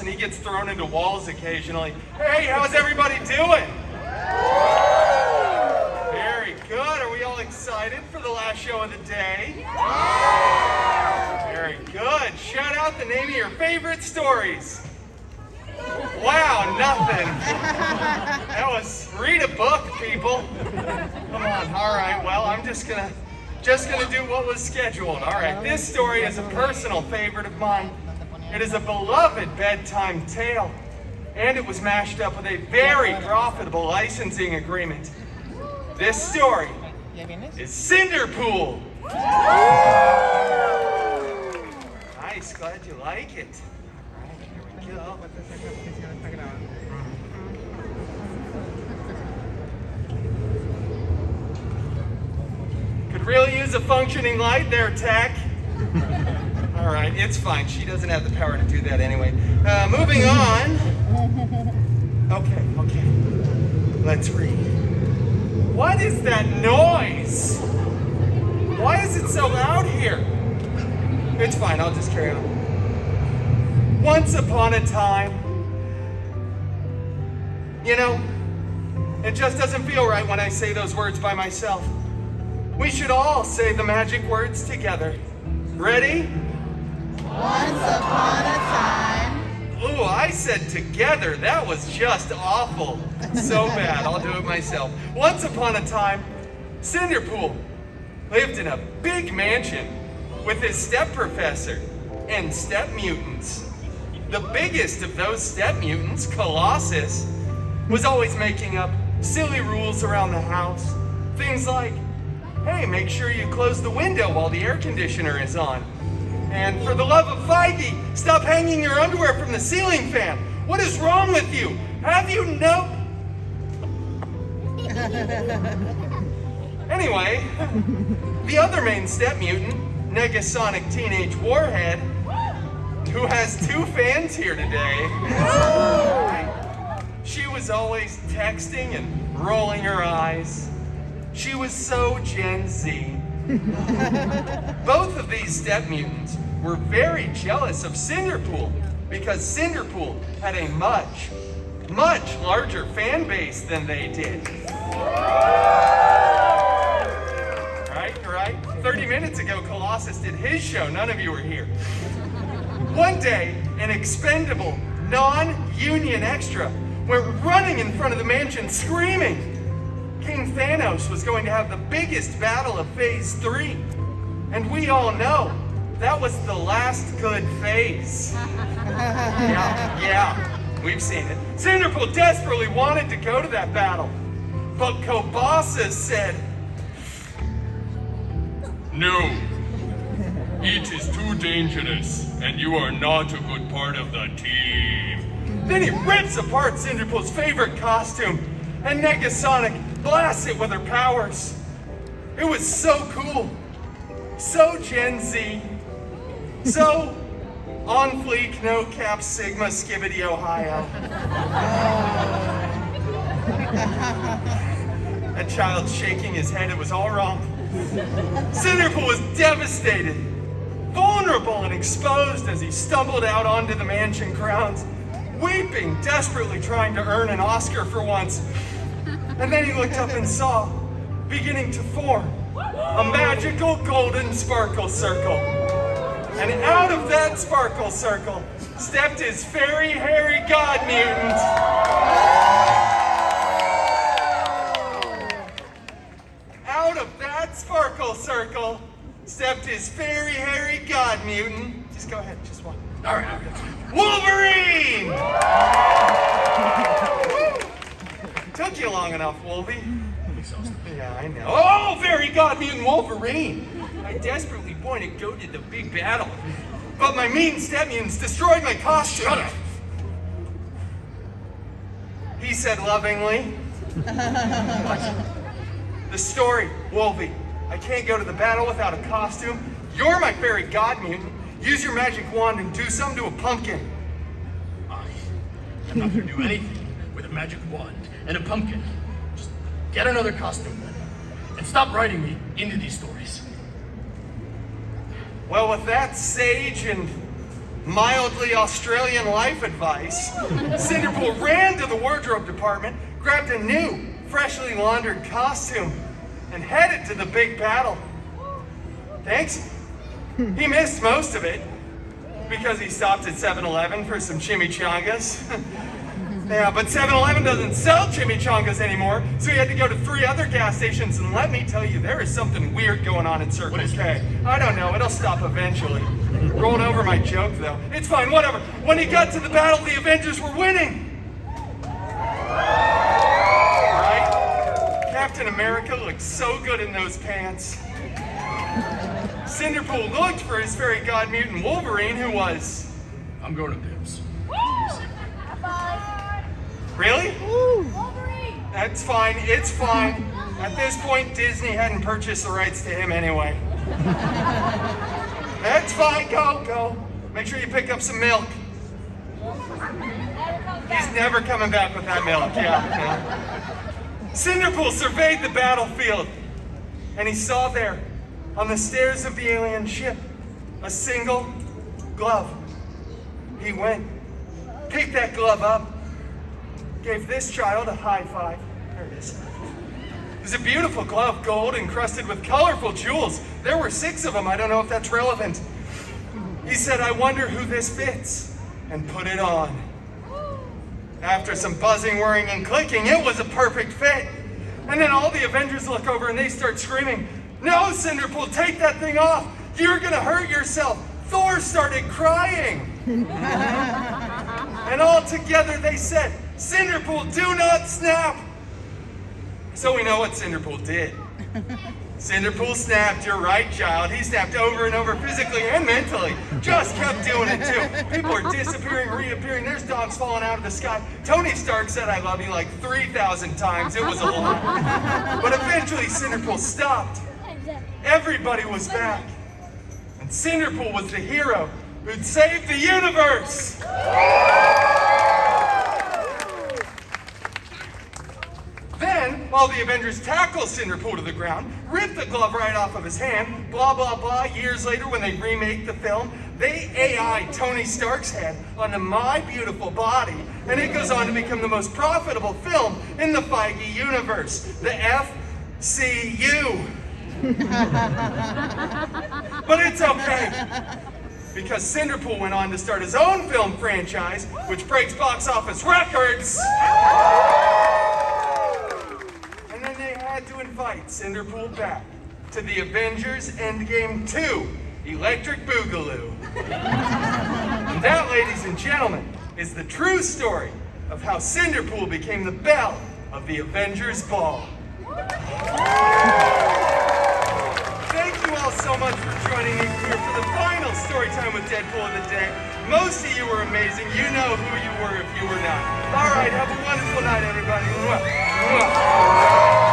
and he gets thrown into walls occasionally. Hey, how's everybody doing? Very good. Are we all excited for the last show of the day? Very good. Shout out the name of your favorite stories. Wow, nothing. That was, read a book, people. Come on, all right, well, I'm just gonna do what was scheduled. All right, this story is a personal favorite of mine. It is a beloved bedtime tale, and it was mashed up with a very profitable licensing agreement. This story is CinderPool. Nice, glad you like it. All right, here we go. Could really use a functioning light there, Tech. All right, it's fine. She doesn't have the power to do that anyway. Moving on. Okay. Let's read. What is that noise? Why is it so loud here? It's fine, I'll just carry on. Once upon a time, you know, it just doesn't feel right when I say those words by myself. We should all say the magic words together. Ready? Once upon a time. Ooh, I said together. That was just awful. So bad. I'll do it myself. Once upon a time, CinderPool lived in a big mansion with his step professor and step mutants. The biggest of those step mutants, Colossus, was always making up silly rules around the house. Things like, hey, make sure you close the window while the air conditioner is on. And for the love of Feige, stop hanging your underwear from the ceiling fan. What is wrong with you? Have you no... Anyway, the other main step mutant, Negasonic Teenage Warhead, who has 2 fans here today, she was always texting and rolling her eyes. She was so Gen Z. Both of these step mutants were very jealous of CinderPool because CinderPool had a much larger fan base than they did. Right? 30 minutes ago, Colossus did his show. None of you were here. One day, an expendable, non-union extra went running in front of the mansion screaming King Thanos was going to have the biggest battle of Phase 3. And we all know that was the last good phase. Yeah, we've seen it. CinderPool desperately wanted to go to that battle. But Colossus said, no, it is too dangerous, and you are not a good part of the team. Then he rips apart CinderPool's favorite costume, and Negasonic blasts it with her powers. It was so cool, so Gen Z, so on fleek, no cap, Sigma, Skibbity, Ohio. That child shaking his head, it was all wrong. CinderPool was devastated, vulnerable and exposed as he stumbled out onto the mansion grounds, weeping, desperately trying to earn an Oscar for once. And then he looked up and saw, beginning to form, a magical golden sparkle circle. And out of that sparkle circle stepped his fairy hairy god mutant. Out of that sparkle circle stepped his fairy hairy god mutant. Just go ahead, just one. All right, Wolverine! Took you long enough, Wolvie. Yeah, I know. Oh, fairy god mutant Wolverine! I desperately wanted to go to the big battle, but my mean step mutants destroyed my costume. Shut up! He said lovingly. The story, Wolvie. I can't go to the battle without a costume. You're my fairy god mutant. Use your magic wand and do something to a pumpkin. I'm not gonna do anything with a magic wand and a pumpkin. Just get another costume then. And stop writing me into these stories. Well, with that sage and mildly Australian life advice, CinderPool ran to the wardrobe department, grabbed a new, freshly laundered costume, and headed to the big battle. Thanks. He missed most of it because he stopped at 7-Eleven for some chimichangas. Yeah, but 7-Eleven doesn't sell chimichangas anymore, so he had to go to 3 other gas stations, and let me tell you, there is something weird going on in Circle K. I don't know, it'll stop eventually. Rolled over my joke, though. It's fine, whatever. When he got to the battle, the Avengers were winning. Right? Captain America looked so good in those pants. CinderPool looked for his fairy god mutant Wolverine, who was... I'm going to Dibs. Really? That's fine, it's fine. At this point, Disney hadn't purchased the rights to him anyway. That's fine, go. Make sure you pick up some milk. He's never coming back with that milk, yeah. CinderPool surveyed the battlefield, and he saw there, on the stairs of the alien ship, a single glove. He went, picked that glove up, gave this child a high five. There it is. It was a beautiful glove, gold encrusted with colorful jewels. There were 6 of them. I don't know if that's relevant. He said, "I wonder who this fits," and put it on. After some buzzing, whirring, and clicking, it was a perfect fit. And then all the Avengers look over and they start screaming, "No, CinderPool, take that thing off. You're gonna hurt yourself." Thor started crying. And all together they said, "CinderPool, do not snap." So we know what CinderPool did. CinderPool snapped, you're right, child. He snapped over and over physically and mentally. Just kept doing it too. People are disappearing, reappearing. There's dogs falling out of the sky. Tony Stark said "I love you" like 3,000 times. It was a lot. But eventually CinderPool stopped. Everybody was back. And CinderPool was the hero who'd saved the universe. Then, while the Avengers tackle CinderPool to the ground, rip the glove right off of his hand, blah, blah, blah, years later when they remake the film, they AI Tony Stark's head onto My Beautiful Body, and it goes on to become the most profitable film in the Feige universe, the FCU. But it's okay, because CinderPool went on to start his own film franchise, which breaks box office records. And then they had to invite CinderPool back to the Avengers Endgame 2, Electric Boogaloo. And that, ladies and gentlemen, is the true story of how CinderPool became the belle of the Avengers Ball. Thank you all so much for joining me here for the final story time with Deadpool of the day. Most of you were amazing. You know who you were if you were not. All right, have a wonderful night, everybody. Mwah. Mwah.